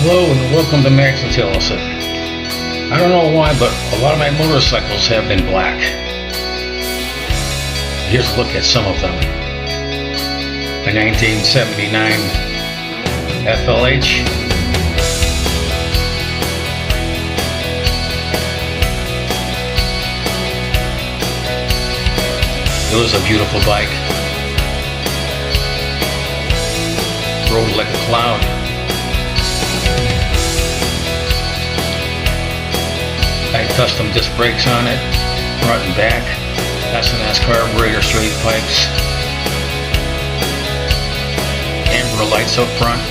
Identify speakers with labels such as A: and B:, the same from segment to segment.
A: Hello and welcome to Max and Tillerson. I don't know why, but a lot of my motorcycles have been black. Here's a look at some of them. My 1979 FLH. It was a beautiful bike. Rode like a cloud. I had custom disc brakes on it, front and back, S&S carburetor straight pipes, amber lights up front.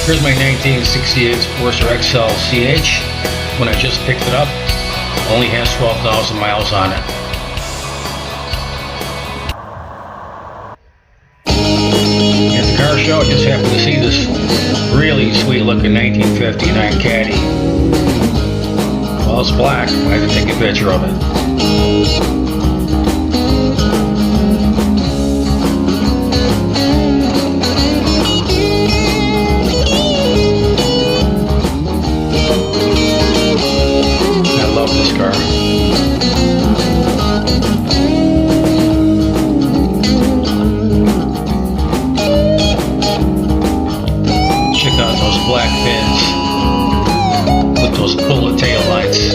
A: Here's my 1968 Sportster XL CH. When I just picked it up, only has 12,000 miles on it. At the car show, I just happened to see this really sweet looking 1959 Caddy. Well, it's black. I had to take a picture of it. I love this car. Check out those black fins with those bullet tail lights.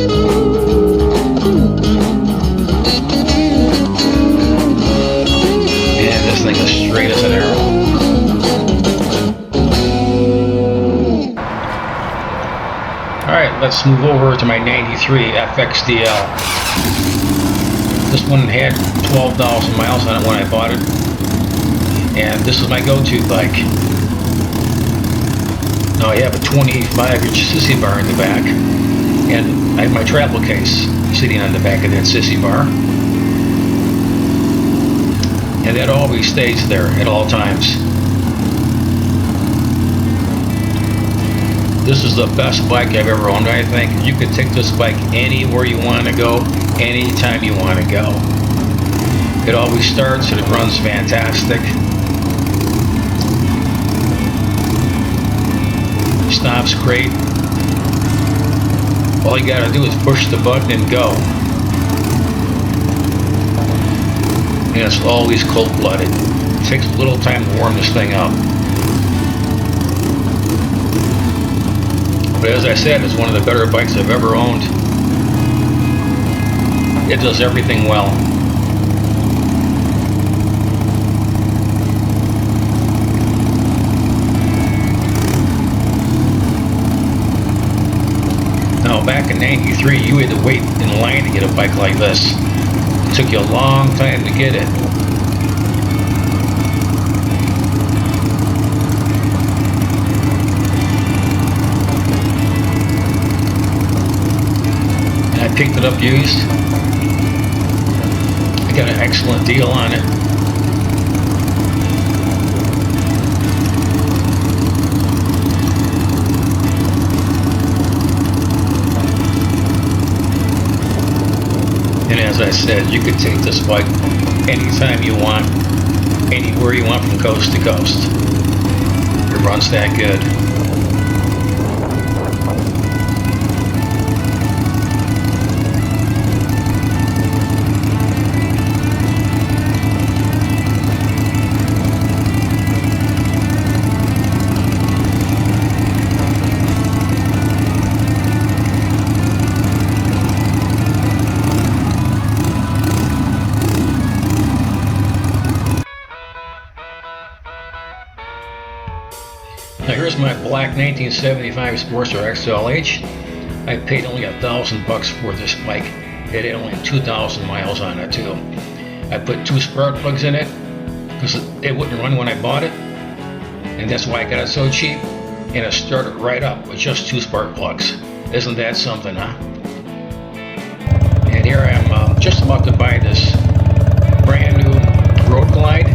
A: And this thing is straight as an arrow. Alright, let's move over to my 93 FXDL. This one had 12,000 miles on it when I bought it. And this is my go-to bike. Now I have a 25-inch sissy bar in the back, and I have my travel case sitting on the back of that sissy bar, and that always stays there at all times. This is the best bike I've ever owned, I think. You can take this bike anywhere you want to go, anytime you want to go. It always starts and it runs fantastic. Stops great. All you gotta do is push the button and go. And it's always cold-blooded. It takes a little time to warm this thing up. But as I said, it's one of the better bikes I've ever owned. It does everything well. Now, back in '93, you had to wait in line to get a bike like this. It took you a long time to get it. And I picked it up used. I got an excellent deal on it. And as I said, you could take this bike anytime you want, anywhere you want from coast to coast. It runs that good. Now here's my black 1975 Sportster XLH. I paid only $1,000 for this bike. It had only 2,000 miles on it too. I put 2 spark plugs in it because it wouldn't run when I bought it, and that's why I got it so cheap. And it started right up with just 2 spark plugs. Isn't that something, huh? And here I am just about to buy this brand new Road Glide.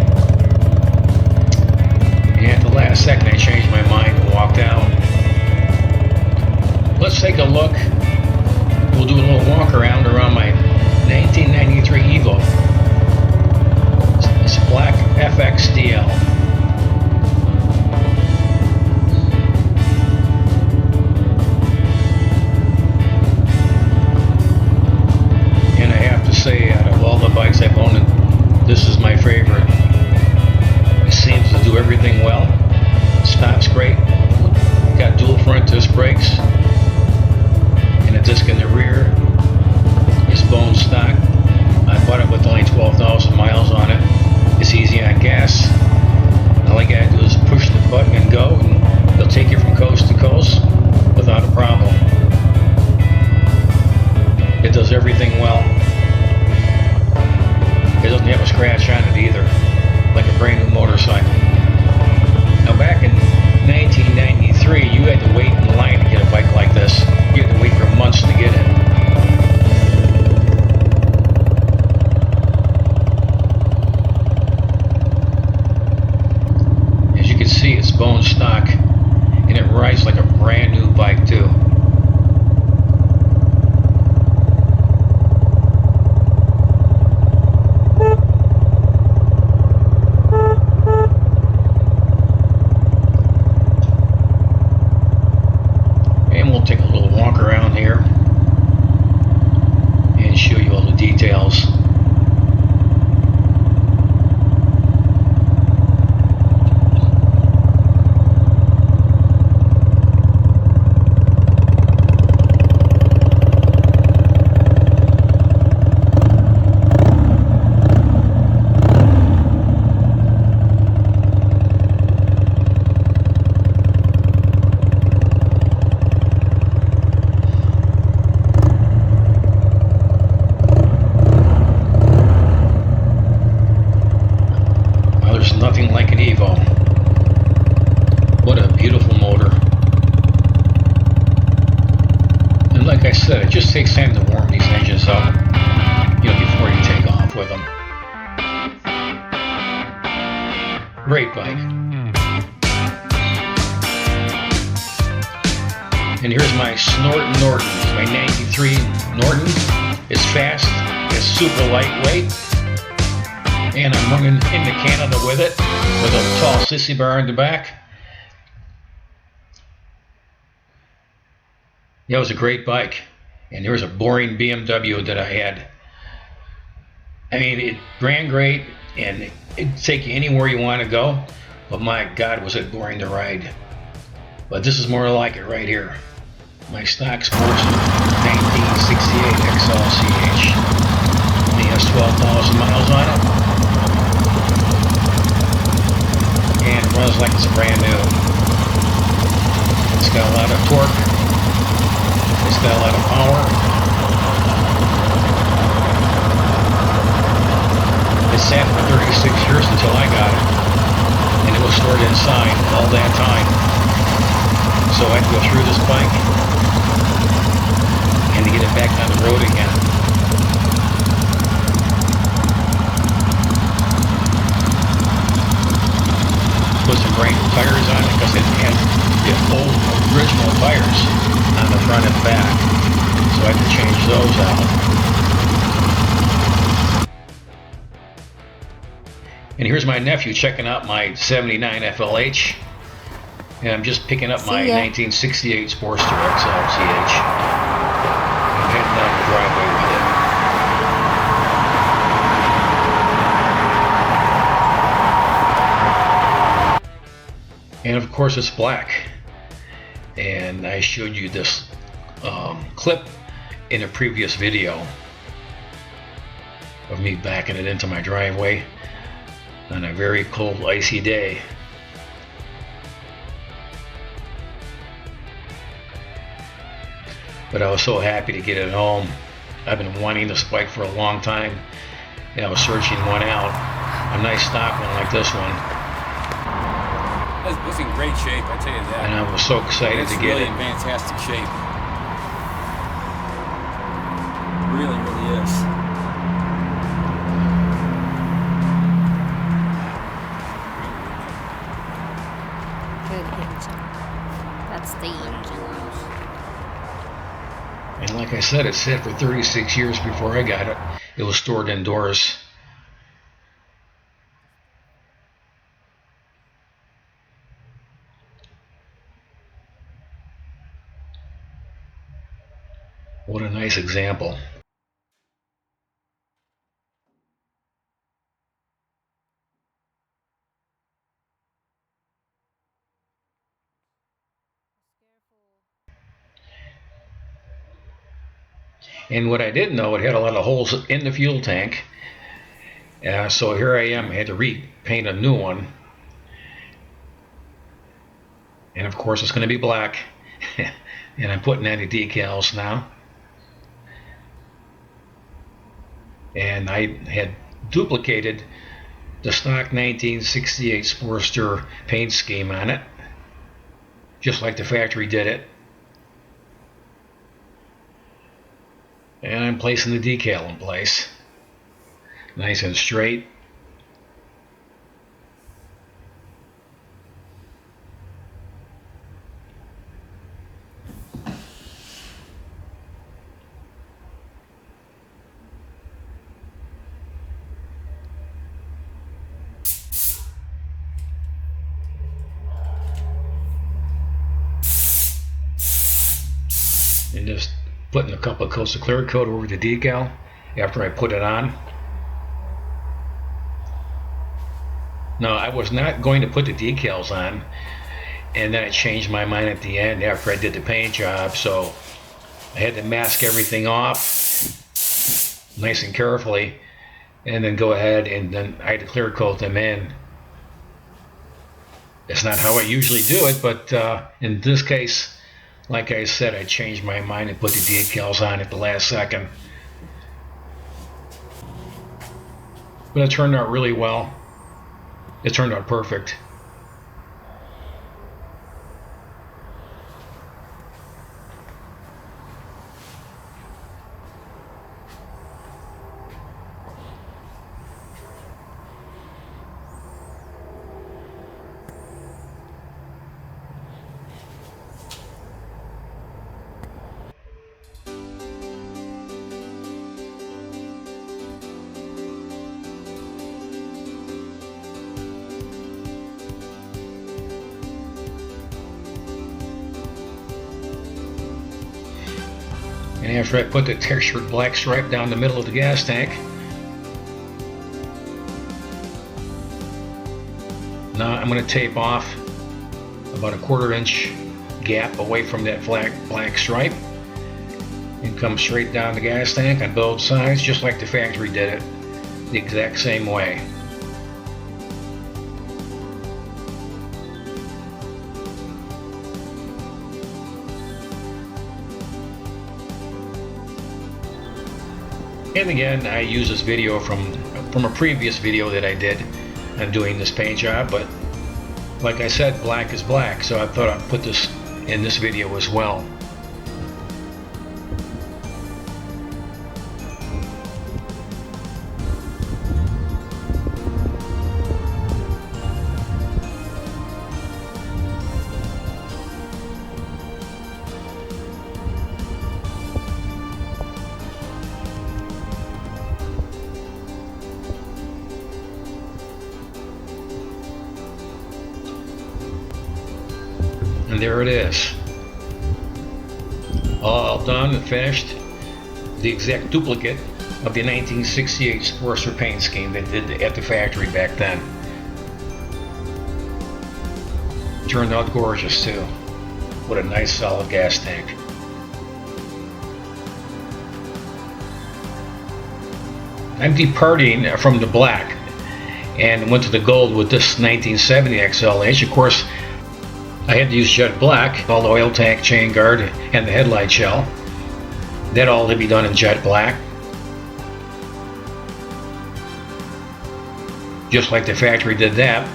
A: And at the last second I changed my mind and walked out. Let's take a look. We'll do a little walk around my 1993 EVO. It's black FXDL. coast to coast without a problem. It does everything well. It doesn't have a scratch on it either, like a brand new motorcycle. Now back in 1993, you had to wait in line to get a bike like this. You had to wait for months to get it. As you can see, it's bone stock, and it rides like a brand new bike too. Take a little walk around here and show you all the details. Nothing like an EVO. What a beautiful motor. And like I said, it just takes time to warm these engines up, before you take off with them. Great bike. And here's my Norton. My 93 Norton. It's fast, it's super lightweight. And I'm running into Canada with it, with a tall sissy bar in the back. Yeah, it was a great bike. And there was a boring BMW that I had. I mean, it ran great, and it'd take you anywhere you want to go. But my God, was it boring to ride. But this is more like it right here. My stock Sportster 1968 XLCH. Only has 12,000 miles on it. And runs like it's brand new. It's got a lot of torque. It's got a lot of power. It sat for 36 years until I got it. And it was stored inside all that time. So I had to go through this bike and to get it back on the road again. Put some brand new tires on it because it had the old original tires on the front and back, so I had to change those out. And here's my nephew checking out my 79 FLH, and I'm just picking up my 1968 Sportster XLCH. I'm heading down the driveway with it. And of course it's black. And I showed you this clip in a previous video of me backing it into my driveway on a very cold, icy day. But I was so happy to get it home. I've been wanting this bike for a long time, and I was searching one out, a nice stock one like this one.
B: It's in great shape, I tell you that.
A: And I was so excited to get
B: really
A: it.
B: in fantastic shape. Really, really is.
C: Good engine. That's the engine.
A: And like I said, it sat for 36 years before I got it. It was stored indoors. What a nice example. And what I didn't know, it had a lot of holes in the fuel tank. So here I am, I had to repaint a new one. And of course it's going to be black. And I'm putting in the decals now. And I had duplicated the stock 1968 Sportster paint scheme on it, just like the factory did it. And I'm placing the decal in place, nice and straight. And just putting a couple of coats of clear coat over the decal after I put it on. Now, I was not going to put the decals on, and then I changed my mind at the end after I did the paint job, so I had to mask everything off nice and carefully, and then go ahead and then I had to clear coat them in. It's not how I usually do it, but in this case, like I said, I changed my mind and put the decals on at the last second. But it turned out really well. It turned out perfect. And after I put the textured black stripe down the middle of the gas tank, now I'm going to tape off about a 1/4 inch gap away from that black stripe and come straight down the gas tank on both sides, just like the factory did it, the exact same way. And again, I use this video from a previous video that I did on doing this paint job, but like I said, black is black, so I thought I'd put this in this video as well. And there it is, all done and finished, the exact duplicate of the 1968 Sportster paint scheme they did at the factory back then. Turned out gorgeous too. What a nice solid gas tank. I'm departing from the black and went to the gold with this 1970 XLH. Of course, I had to use jet black, all the oil tank, chain guard, and the headlight shell. That all had to be done in jet black, just like the factory did that.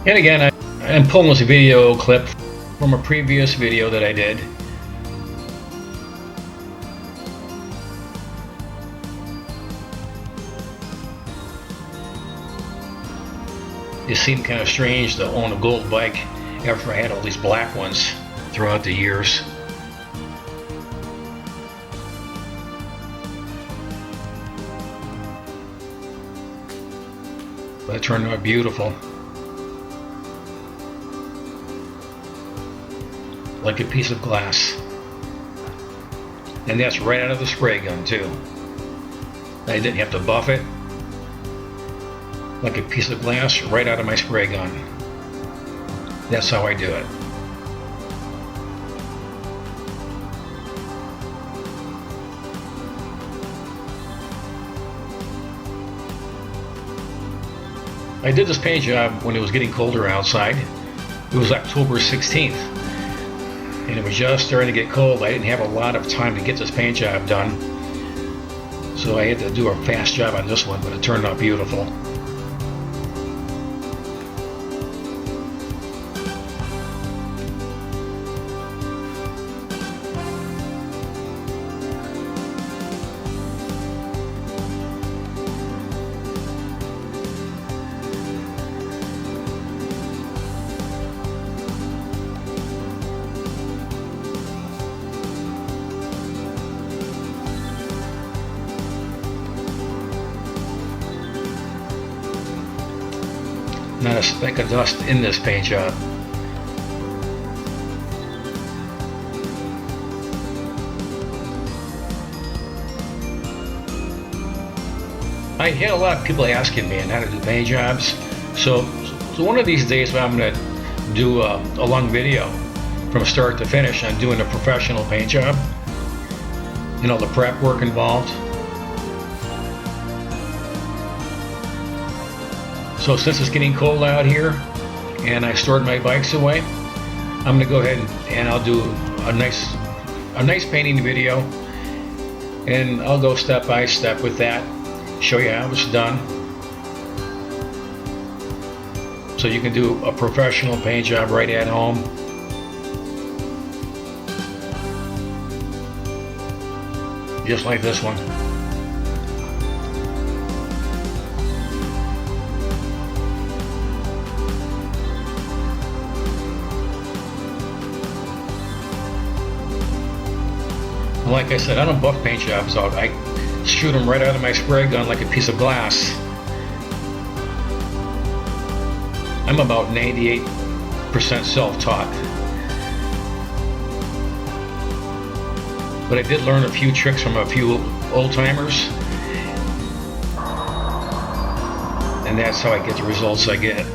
A: And again, I'm pulling this video clip from a previous video that I did. It seemed kind of strange to own a gold bike after I had all these black ones throughout the years. But it turned out beautiful. Like a piece of glass. And that's right out of the spray gun too. I didn't have to buff it. Like a piece of glass right out of my spray gun. That's how I do it. I did this paint job when it was getting colder outside. It was October 16th, and it was just starting to get cold. I didn't have a lot of time to get this paint job done, so I had to do a fast job on this one, but it turned out beautiful. Not a speck of dust in this paint job. I had a lot of people asking me on how to do paint jobs, so one of these days I'm going to do a long video from start to finish on doing a professional paint job. You know, the prep work involved. So since it's getting cold out here and I stored my bikes away, I'm gonna go ahead and I'll do a nice painting video, and I'll go step by step with that, show you how it's done, so you can do a professional paint job right at home. Just like this one. Like I said, I don't buff paint jobs out. I shoot them right out of my spray gun like a piece of glass. I'm about 98% self-taught. But I did learn a few tricks from a few old-timers. And that's how I get the results I get.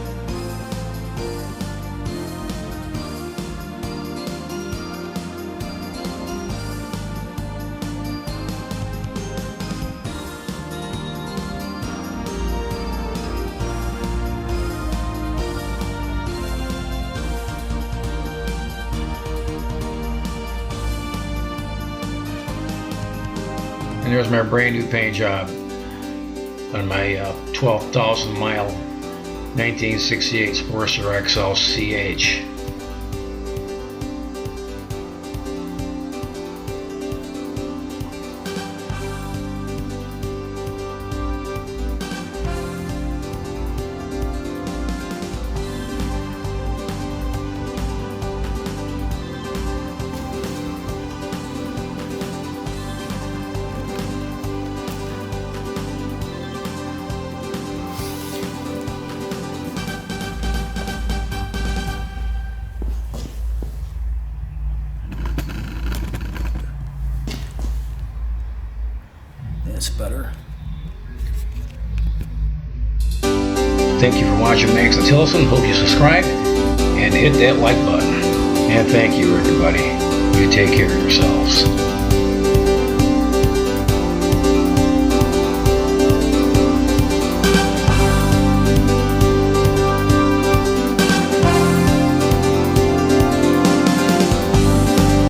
A: And there's my brand new paint job on my 12,000 mile 1968 Sportster XL CH.
B: That's better.
A: Thank you for watching Max and Tilson. Hope you subscribe and hit that like button. And thank you, everybody. You take care of yourselves.